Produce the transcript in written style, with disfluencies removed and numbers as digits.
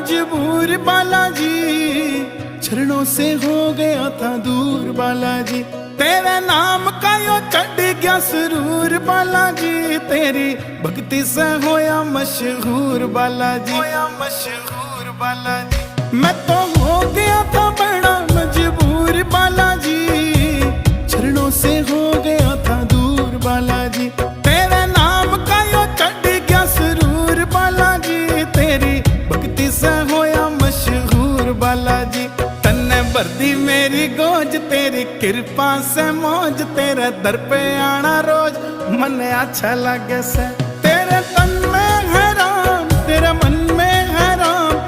मजबूर बालाजी, चरणों से हो गया था दूर बालाजी। तेरे नाम का यो चढ़ गया सुरूर बालाजी, तेरी भक्ति से होया मशहूर बालाजी, होया मशहूर बालाजी। मैं तो हो गया था बड़ा मजबूर बालाजी, चरणों से हो गया था दूर बालाजी। तेरे नाम का यो चढ़ गया सुरूर बालाजी, तेरी भक्ति से होया मशहूर बालाजी। तन्ने भरदी मेरी गोज, तेरी कृपा से मौज, तेरे दर पे आना रोज मन अच्छा लगे से।